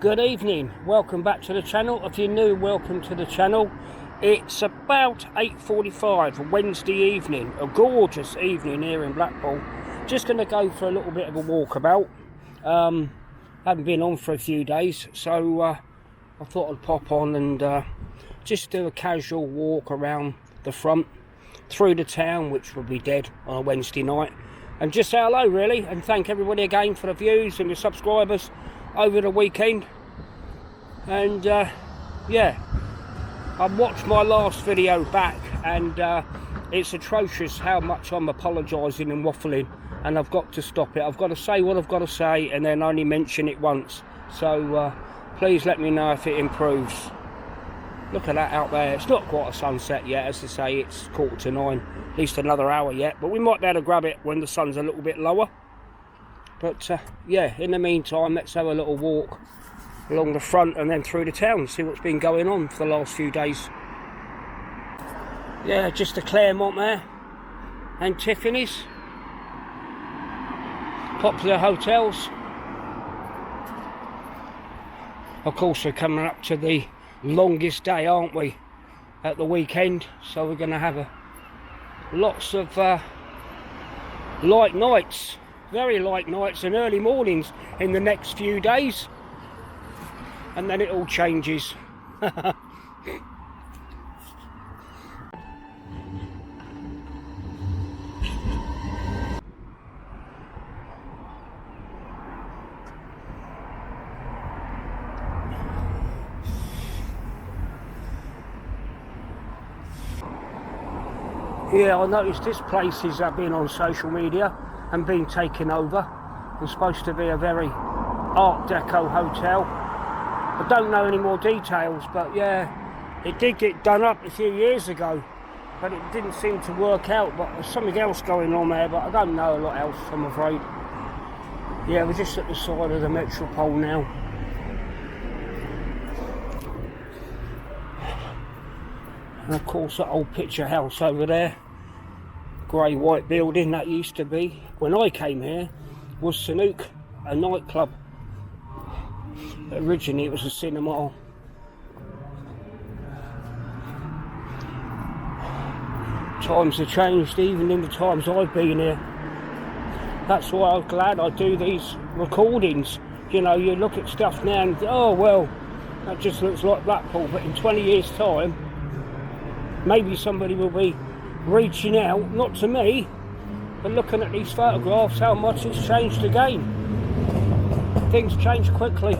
Good evening, welcome back to the channel. If you're new, welcome to the channel. It's about 8:45, a Wednesday evening, a gorgeous evening here in Blackpool. Just going to go for a little bit of a walkabout. Haven't been on for a few days, so I thought I'd pop on and just do a casual walk around the front, through the town, which will be dead on a Wednesday night, and just say hello really, and thank everybody again for the views and the subscribers over the weekend. And yeah, I watched my last video back and it's atrocious how much I'm apologising and waffling, and I've got to stop it. I've got to say what I've got to say and then only mention it once. So please let me know if it improves. Look at that out there. It's not quite a sunset yet, as I say, it's 9:15, at least another hour yet, but we might be able to grab it when the sun's a little bit lower. But yeah, in the meantime, let's have a little walk along the front and then through the town, see what's been going on for the last few days. Yeah, just a Claremont there, and Tiffany's, popular hotels. Of course, we're coming up to the longest day, aren't we, at the weekend, so we're going to have lots of light nights, very light nights and early mornings in the next few days, and then it all changes. Yeah, I noticed this place has been on social media and been taken over. It's supposed to be a very Art Deco hotel. I don't know any more details, but yeah, it did get done up a few years ago, but it didn't seem to work out. But there's something else going on there, but I don't know a lot else, I'm afraid. Yeah, we're just at the side of the Metropole now. And of course that old picture house over there, grey white building, that used to be, when I came here, was Sanook, a nightclub. Originally it was a cinema. Times have changed even in the times I've been here. That's why I'm glad I do these recordings. You know, you look at stuff now and oh well, that just looks like Blackpool, but in 20 years time maybe somebody will be reaching out, not to me, but looking at these photographs, how much it's changed again. Things change quickly.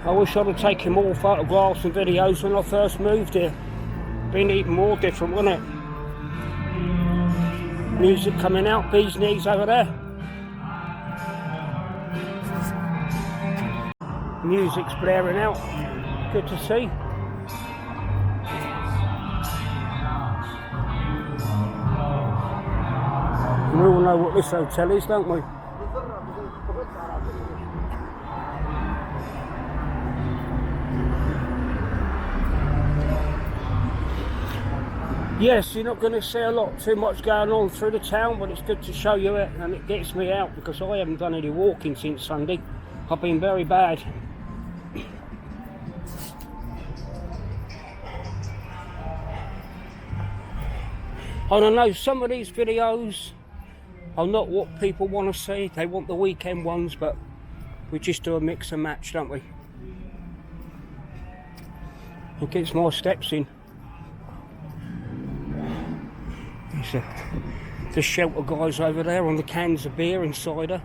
I wish I'd have taken more photographs and videos when I first moved here. Been even more different, wouldn't it? Music coming out, bee's knees over there. Music's blaring out. Good to see. We all know what this hotel is, don't we? Yes, you're not going to see a lot too much going on through the town, but it's good to show you it, and it gets me out because I haven't done any walking since Sunday. I've been very bad. I don't know, some of these videos are not what people want to see. They want the weekend ones, but we just do a mix and match, don't we? It gets more steps in. There's the shelter guys over there on the cans of beer and cider.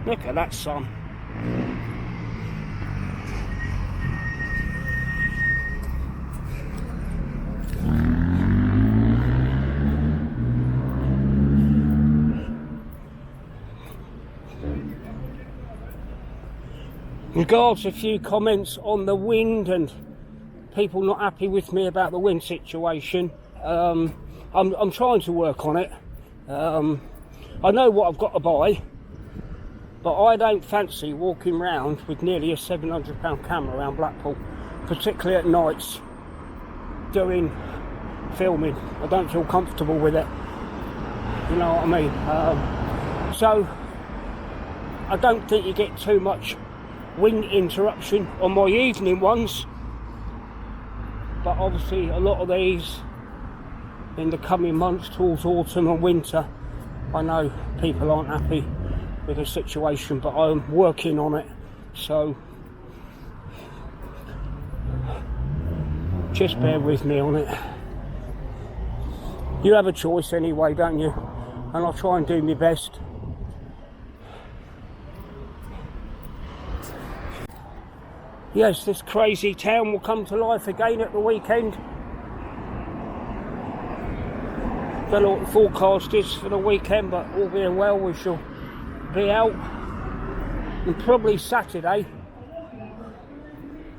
Look at that sun. Regards a few comments on the wind and people not happy with me about the wind situation. I'm trying to work on it. I know what I've got to buy, but I don't fancy walking around with nearly a £700 camera around Blackpool, particularly at nights, doing filming. I don't feel comfortable with it. You know what I mean? So I don't think you get too much wind interruption on my evening ones, but obviously a lot of these in the coming months towards autumn and winter, I know people aren't happy with the situation, but I'm working on it, so just bear with me on it. You have a choice anyway, don't you? And I'll try and do my best. Yes, this crazy town will come to life again at the weekend. Don't know what the forecast is for the weekend, but all being well, we shall be out. And probably Saturday,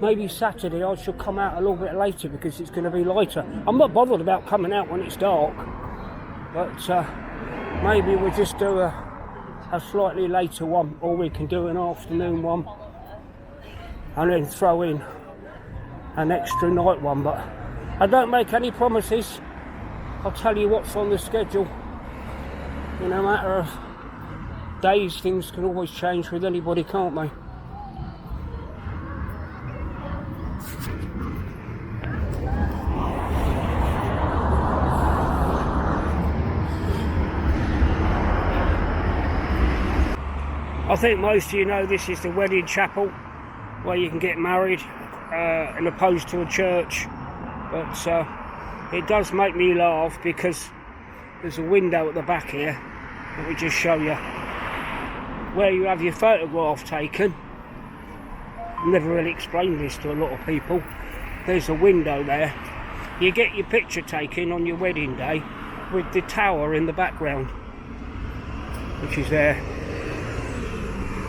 maybe Saturday, I shall come out a little bit later because it's going to be lighter. I'm not bothered about coming out when it's dark, but maybe we'll just do a slightly later one, or we can do an afternoon one and then throw in an extra night one. But I don't make any promises. I'll tell you what's on the schedule. In a matter of days, things can always change with anybody, can't they? I think most of you know this is the wedding chapel where you can get married, and opposed to a church, but it does make me laugh because there's a window at the back here. Let me just show you where you have your photograph taken. I've never really explained this to a lot of people. There's a window there. You get your picture taken on your wedding day with the tower in the background, which is there,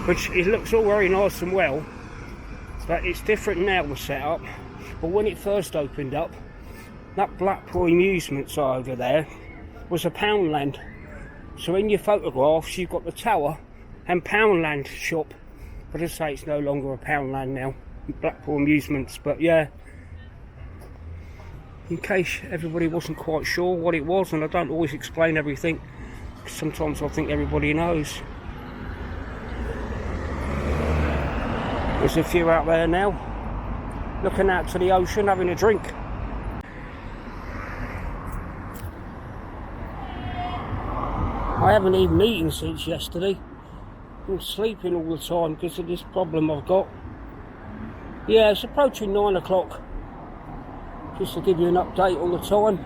which it looks all very nice and well, but it's different now, the setup. But when it first opened up, that Blackpool amusements over there was a Poundland. So in your photographs you've got the tower and Poundland shop, but as I say, it's no longer a Poundland now, Blackpool amusements. But yeah, in case everybody wasn't quite sure what it was, and I don't always explain everything, sometimes I think everybody knows. There's a few out there now, looking out to the ocean, having a drink. I haven't even eaten since yesterday. I'm sleeping all the time because of this problem I've got. Yeah, it's approaching 9 o'clock. Just to give you an update on the time.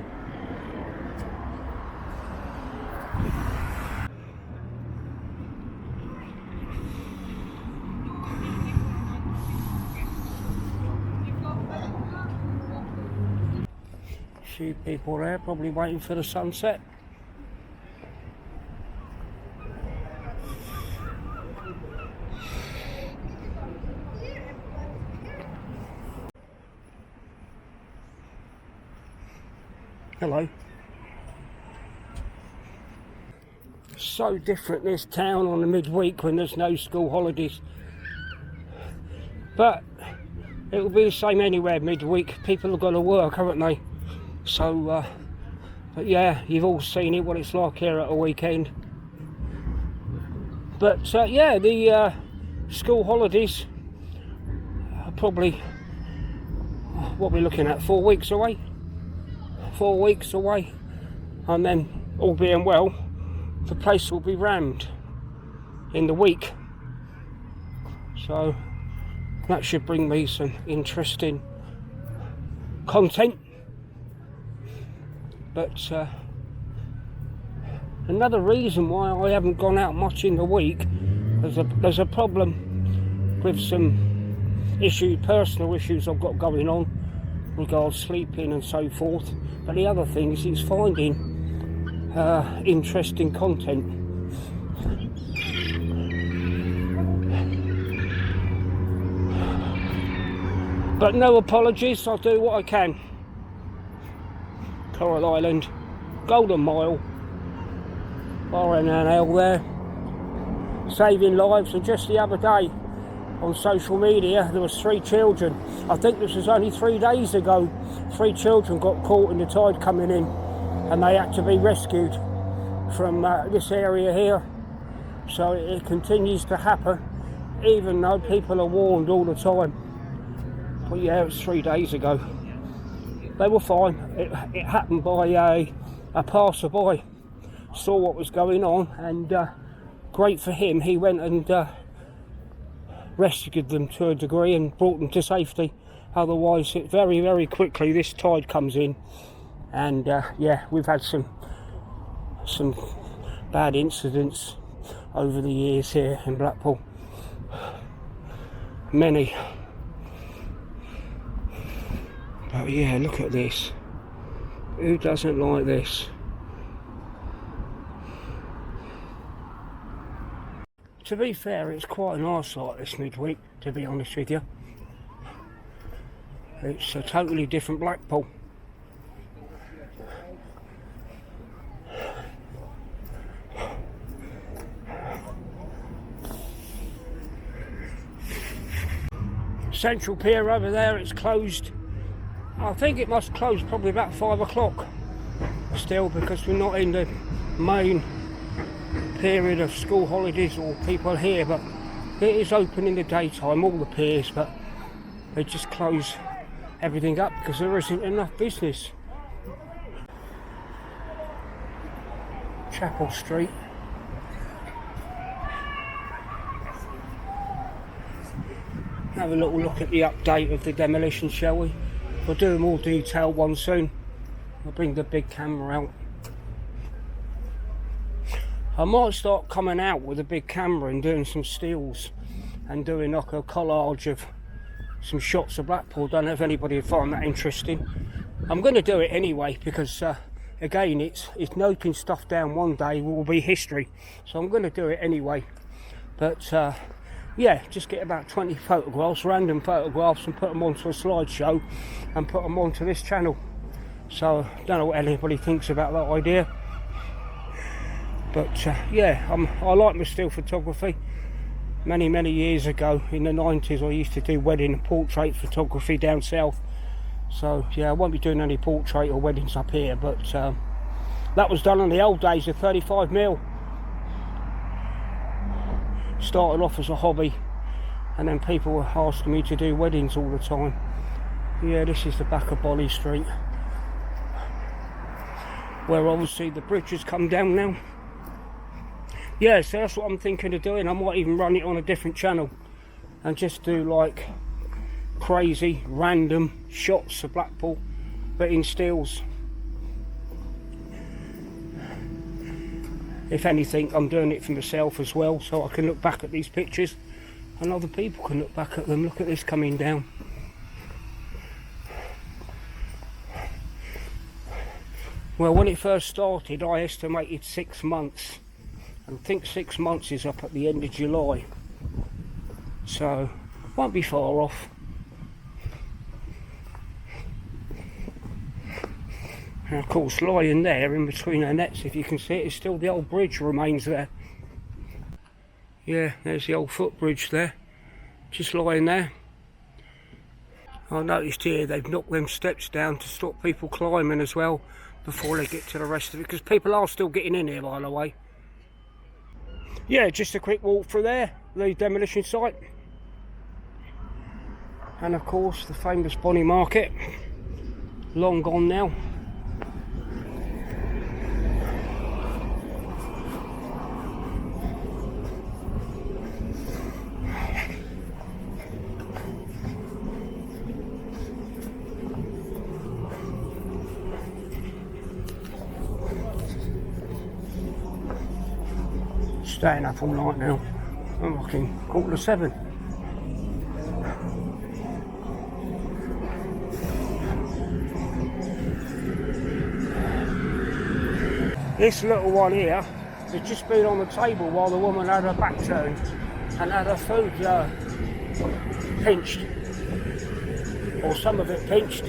A few people there probably waiting for the sunset. Hello. So different this town on the midweek when there's no school holidays. But it will be the same anywhere midweek. People have got to work, haven't they? So, but yeah, you've all seen it, what it's like here at a weekend. But yeah, the school holidays are probably, what we're looking at, 4 weeks away. 4 weeks away, and then all being well, the place will be rammed in the week. So that should bring me some interesting content. But another reason why I haven't gone out much in the week, there's a problem with some personal issues I've got going on regards sleeping and so forth. But the other thing is, it's finding interesting content. But no apologies, I'll do what I can. Coral Island, Golden Mile, RNL there, saving lives. And just the other day on social media, there was 3 children. I think this was only 3 days ago. 3 children got caught in the tide coming in, and they had to be rescued from this area here. So it continues to happen, even though people are warned all the time. But yeah, it was 3 days ago. They were fine. It happened by a passerby. Saw what was going on, and great for him. He went and rescued them to a degree and brought them to safety. Otherwise, it very, very quickly this tide comes in, and yeah, we've had some bad incidents over the years here in Blackpool. Many. But yeah, look at this. Who doesn't like this? To be fair, it's quite a nice like this midweek, to be honest with you. It's a totally different Blackpool. Central Pier over there, it's closed. I think it must close probably about 5 o'clock still, because we're not in the main period of school holidays or people here, but it is open in the daytime, all the piers, but they just close everything up because there isn't enough business. Chapel Street. Have a little look at the update of the demolition, shall we? We'll do a more detailed one soon. I'll bring the big camera out. I might start coming out with a big camera and doing some stills and doing like a collage of some shots of Blackpool. Don't know if anybody would find that interesting. I'm going to do it anyway because again, it's noting stuff down one day will be history, so I'm going to do it anyway. But yeah, just get about 20 photographs, random photographs, and put them onto a slideshow and put them onto this channel. So I don't know what anybody thinks about that idea, but yeah, I like my still photography. Many years ago in the 90s I used to do wedding and portrait photography down south, so yeah, I won't be doing any portrait or weddings up here, but that was done in the old days of 35mm. Started off as a hobby, and then people were asking me to do weddings all the time. Yeah, this is the back of Bolly Street, where obviously the bridge has come down now. Yeah, so that's what I'm thinking of doing. I might even run it on a different channel and just do like crazy random shots of Blackpool, but in stills. If anything, I'm doing it for myself as well, so I can look back at these pictures and other people can look back at them. Look at this coming down. Well, when it first started, I estimated 6 months. I think 6 months is up at the end of July, so won't be far off. And of course, lying there in between our nets, if you can see it, is still the old bridge remains there. Yeah, there's the old footbridge there, just lying there. I noticed here they've knocked them steps down to stop people climbing as well before they get to the rest of it, because people are still getting in here, by the way. Yeah, just a quick walk through there, the demolition site. And of course the famous Bonnie Market, long gone now. Staying up all night now. I'm looking 7:15. This little one here has just been on the table while the woman had her back turned and had her food pinched, or some of it pinched.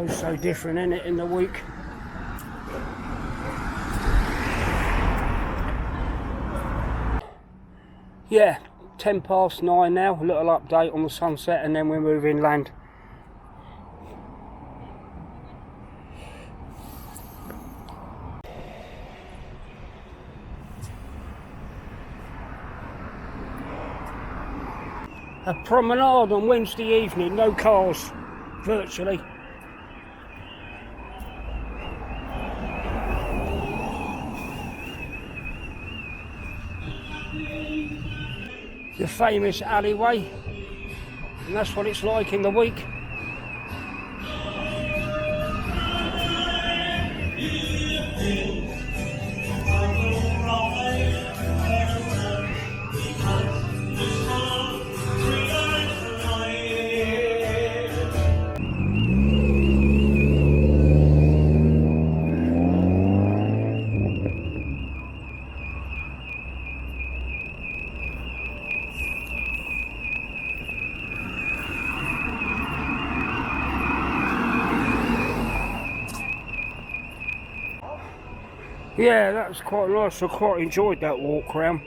So different, isn't it, in the week? Yeah, 9:10 now, a little update on the sunset, and then we're moving inland. A promenade on Wednesday evening, no cars, virtually. The famous alleyway, and that's what it's like in the week. Yeah, that was quite nice. I quite enjoyed that walk round.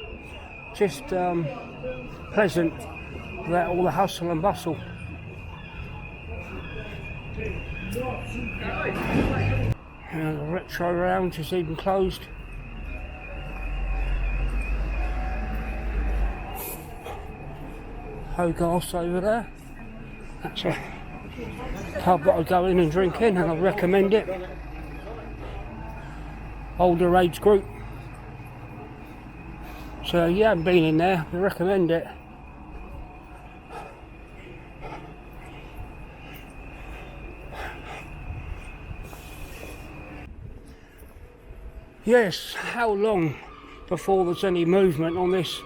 Just pleasant without all the hustle and bustle. And the retro lounge is even closed. Hogarth's over there. That's a pub that I go in and drink in, and I recommend it. Older age group. So yeah, I've been in there, I recommend it. Yes, how long before there's any movement on this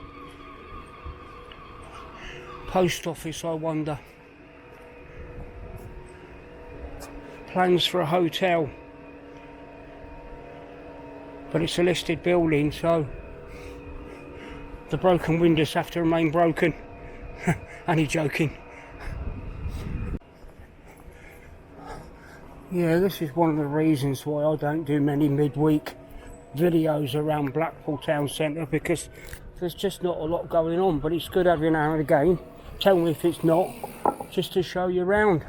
post office, I wonder. Plans for a hotel. But it's a listed building, so the broken windows have to remain broken. Only joking. Yeah, this is one of the reasons why I don't do many midweek videos around Blackpool town centre, because there's just not a lot going on. But it's good every now and again. Tell me if it's not, just to show you around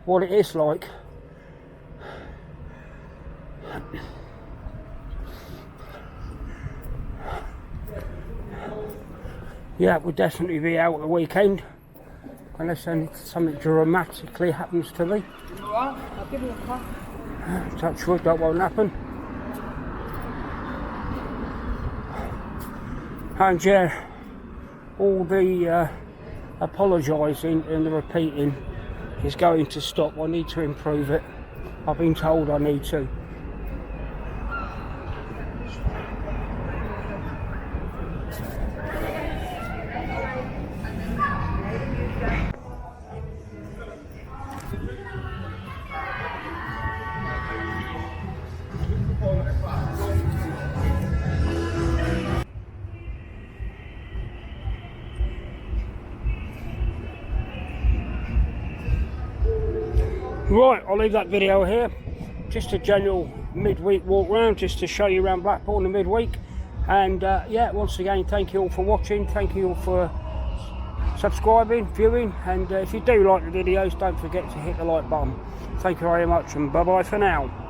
what it is like. Yeah, it would definitely be out at the weekend, unless something dramatically happens to me. I'll give you a call. Touch wood, that won't happen. And yeah, all the apologising and the repeating is going to stop. I need to improve it. I've been told I need to. Right, I'll leave that video here. Just a general midweek walk round, just to show you around Blackpool in the midweek. And yeah, once again, thank you all for watching. Thank you all for subscribing, viewing. And if you do like the videos, don't forget to hit the like button. Thank you very much, and bye bye for now.